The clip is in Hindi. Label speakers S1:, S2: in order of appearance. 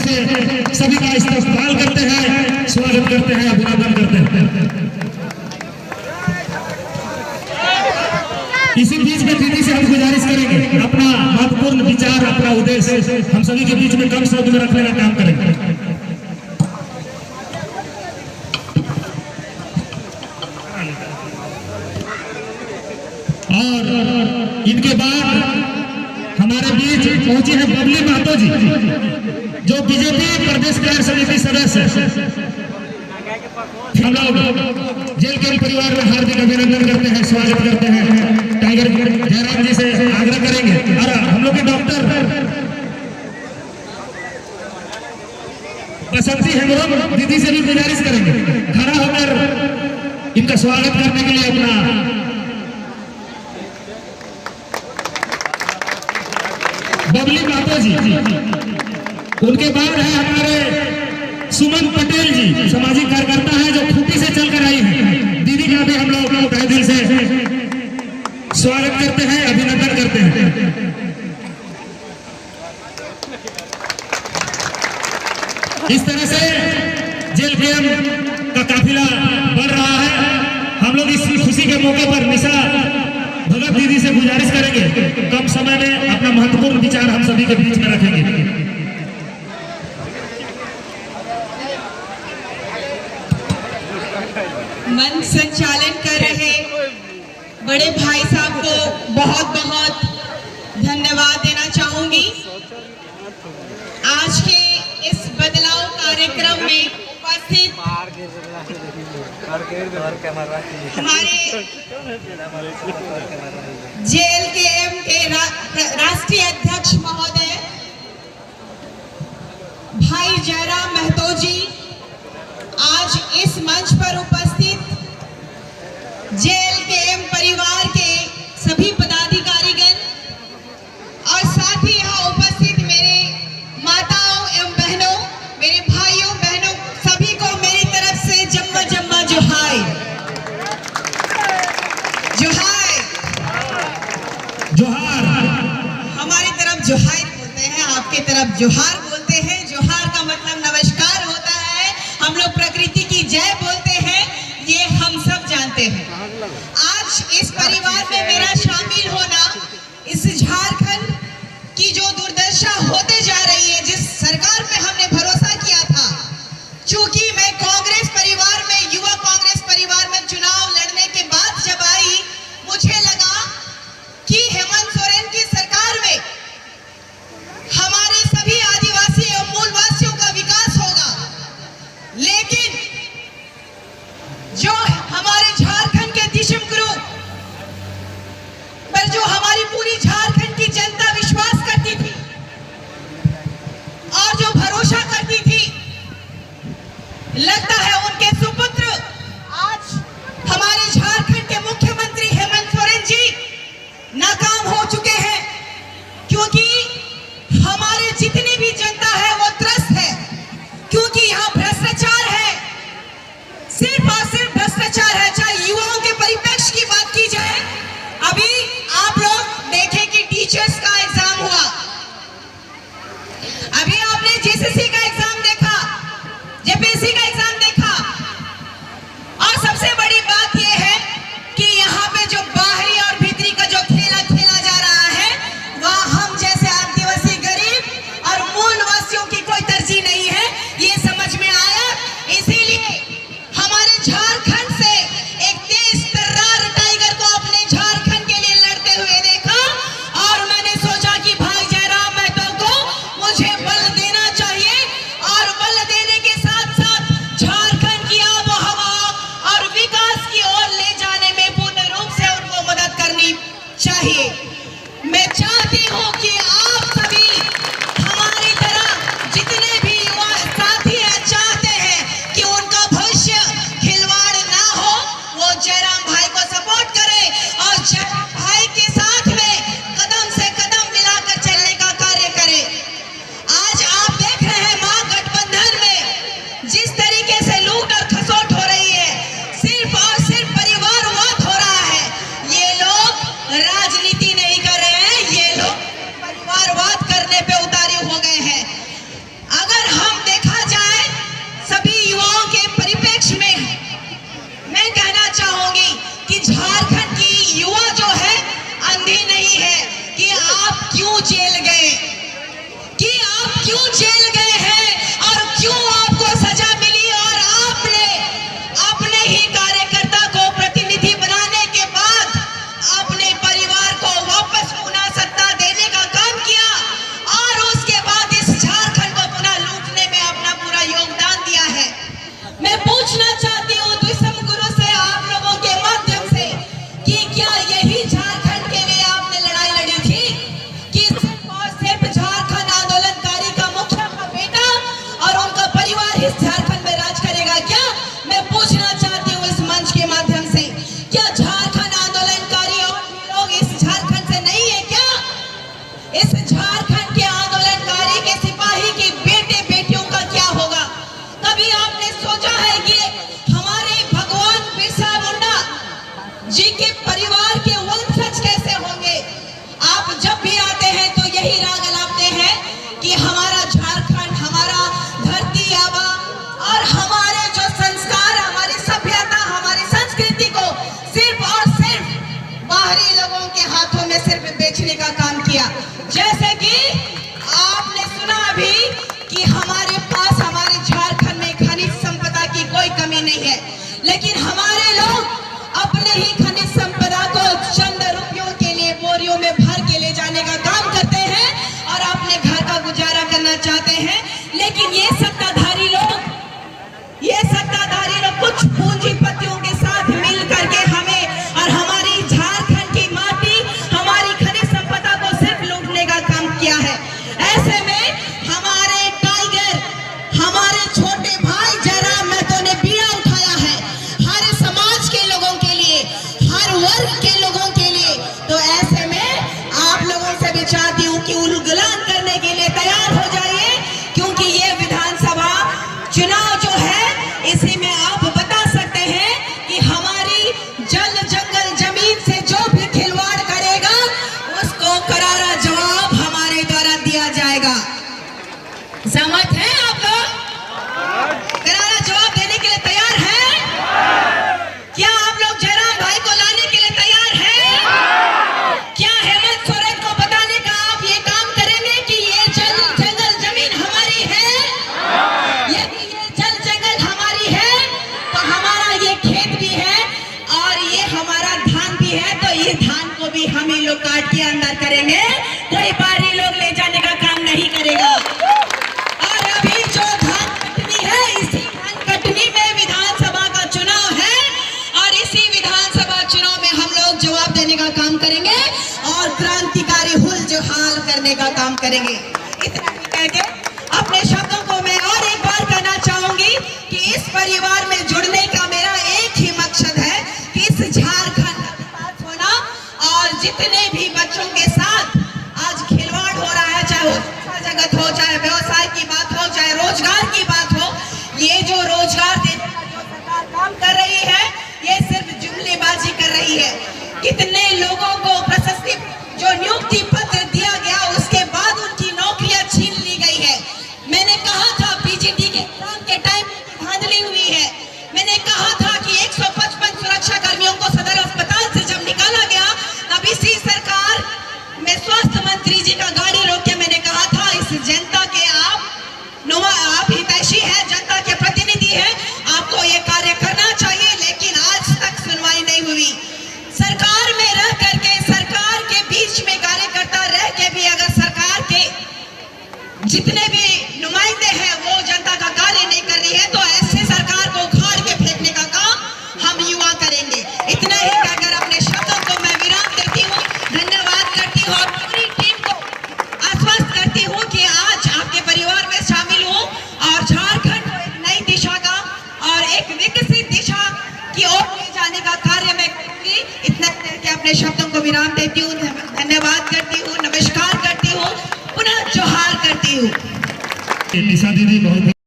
S1: से सभी का इस्तकबाल करते हैं, स्वागत करते हैं, अभिनंदन करते हैं। इसी बीच में दीदी से हम गुजारिश करेंगे अपना महत्वपूर्ण विचार, अपना उद्देश्य हम सभी के बीच में कम शब्द में रखने का काम करेंगे। और इनके बाद हमारे बीच पहुंची है बबली महतो जी, जो बीजेपी प्रदेश कार्य समिति सदस्य। हम लोग जेल के परिवार में हार्दिक अभिनंदन करते हैं, स्वागत करते हैं। टाइगर जयराम जी से आग्रह करेंगे और हम लोग के डॉक्टर बसंती हेमरम दीदी से भी गुजारिश करेंगे खड़ा होकर इनका स्वागत करने के लिए अपना। बबली महतो जी, उनके बाद है हमारे सुमन पटेल जी, सामाजिक कार्यकर्ता है जो खूंटी से चलकर आई है। दीदी का भी हम लोग तहे दिल से स्वागत करते हैं, अभिनंदन करते हैं। इस तरह से जेल कैंप का काफिला बढ़ रहा है। हम लोग इस खुशी के मौके पर निशा भगत दीदी से गुजारिश करेंगे कम समय में अपना महत्वपूर्ण विचार हम सभी के बीच में रखेंगे।
S2: मंच संचालन कर रहे बड़े भाई साहब को बहुत बहुत धन्यवाद देना चाहूंगी। आज के इस बदलाव कार्यक्रम में उपस्थित हमारे जेल के एम के राष्ट्रीय अध्यक्ष महोदय भाई जयराम महतो जी, आज इस मंच पर उपस्थित जेल के एम परिवार के सभी पदाधिकारीगण और साथ ही यहाँ उपस्थित मेरे माताओं एवं बहनों, मेरे भाइयों बहनों, सभी को मेरी तरफ से जम्मा जम्मा जोहार। जोहार
S1: जोहार
S2: हमारी तरफ जोहार बोलते हैं, आपके तरफ जोहार बोलते हैं। जोहार का मतलब नमस्कार होता है। हम लोग प्रकृति की जय बोलते हैं, ये हम सब जानते हैं। आज इस परिवार में मेरा शामिल होना, इस झारखंड की जो दुर्दशा होते जा रही है, जिस सरकार पे हमने भरोसा किया था, चूंकि मैं कांग्रेस परिवार में, युवा कांग्रेस परिवार में चुनाव लड़ने के बाद जब आई, मुझे लगा कि हेमंत सोरेन की सरकार में हमारे सभी आदिवासी एवं मूलवासियों का विकास होगा। लेकिन जो हमारे झारखंड के दिशम गुरु पर जो हमारी पूरी झारखंड की जनता विश्वास करती थी और जो भरोसा करती थी, लगता है उनके सुपुत्र आज हमारे झारखंड के मुख्यमंत्री हेमंत सोरेन जी नाकाम हो चुके हैं। क्योंकि हमारे जितनी भी जनता है वो त्रस्त है, क्योंकि यहाँ भ्रष्टाचार है, सिर्फ और सिर्फ भ्रष्टाचार है। चाहे युवाओं के परिप्रेक्ष्य की बात की जाए, अभी आप लोग देखें कि टीचर्स का एग्जाम हुआ, अभी आपने जेसीसी का एग्जाम देखा, जेपीएससी का एग्जाम देखा, और सबसे बड़ी बात यह है कि यहाँ पे जो बाहरी और भीतरी का जो खेला खेला जा रहा है, वह हम जैसे आदिवासी गरीब और मूलवासियों की कोई तरजीह नहीं है, ये समझ में आया। इसीलिए हमारे झारखंड से एक तेज तर्रार टाइगर को अपने झारखंड के लिए लड़ते हुए देखा, और मैंने सोचा कि भाई जयराम महतो को मुझे बल देना चाहिए करना चाहते हैं, लेकिन ये सत्ताधारी लोग कुछ पूंजीपतियों के साथ मिल करके हमें और हमारी झारखंड की माटी, हमारी खनिज संपदा को सिर्फ लूटने का काम किया है। ऐसे में हमारे टाइगर, हमारे छोटे भाई जयराम महतो ने बीड़ा उठाया है हर समाज के लोगों के लिए, हर वर्ग के लोगों के लिए। तो ऐसे में आप लोगों से भी चाहती हूँ कि उलगुलान करने के लिए तैयार हो जाइए, क्योंकि ये विधानसभा चुनाव जो है, इसी में आप बता सकते हैं कि हमारी जल जंगल जमीन से जो भी खिलवाड़ करेगा उसको करारा जवाब हमारे द्वारा दिया जाएगा। सहमत हैं आप लोग? करारा जवाब देने के लिए तैयार हैं? क्या आप लोग जयराम भाई को लाने के लिए तैयार हैं? क्या हेमंत सोरेन को बताने का आप ये काम करेंगे कि ये जल जंगल जमीन हमारी है? यदि ये जल जंगल हमारी है तो हमारा ये खेत भी है और ये हमारा धान भी है, तो ये धान को भी हम ही लोग काट के अंदर करेंगे, कोई बाहरी लोग ले जाने का काम नहीं करेगा। और अभी जो धान कटनी है, इसी धान कटनी में विधानसभा का चुनाव है और इसी विधानसभा चुनाव में हम लोग जवाब देने का काम करेंगे और क्रांतिकारी हुल जुहाल करने का काम करेंगे। इतना ही कह के अपने शब्दों को मैं और एक बार कहना चाहूंगी कि इस परिवार में जुड़ने का मेरा एक ही मकसद है कि इस झारखंड का विकास होना, और जितने भी बच्चों के साथ आज खिलवाड़ हो रहा है, चाहे वो शिक्षा जगत हो, चाहे व्यवसाय की बात हो, चाहे रोजगार की बात हो, ये जो रोजगार देने का जो सरकार काम कर रही है, ये सिर्फ जुमलेबाजी कर रही है। कितने लोगों को प्रशस्ति जो नियुक्ति पत्र दिया गया, उसके बाद उनकी नौकरियां छीन ली गई है। मैंने कहा था पीजीटी के एग्जाम के टाइम धांधली हुई है। मैंने कहा था कि 155 सुरक्षा कर्मियों को सदर अस्पताल से जब निकाला गया, तब इसी सरकार में स्वास्थ्य मंत्री जी का गाड़ी रोक के मैंने कहा था, इस जनता के आप हितैषी है, जनता के प्रतिनिधि है, आपको ये कार्य करना चाहिए। लेकिन आज तक सुनवाई नहीं हुई। सरकार में रह करके, सरकार के बीच में कार्यकर्ता रह के भी अगर सरकार के जितने भी नुमाइंदे हैं वो जनता का कार्य नहीं कर रही है, तो ऐसे सरकार को उखाड़ के फेंकने का काम हम युवा करेंगे। इतना ही कहकर अपने शब्दों को मैं विराम देती हूँ, धन्यवाद करती हूँ और पूरी टीम को आश्वस्त करती हूँ कि आज आपके परिवार में शामिल हूँ और झारखंड को एक नई दिशा का और एक विकसित दिशा की ओर ले जाने का कार्य मैं करूंगी। इतना करके अपने शब्दों को विराम देती हूँ, धन्यवाद करती हूँ, नमस्कार करती हूँ, पुनः जोहार करती हूँ।
S1: निशा दीदी बहुत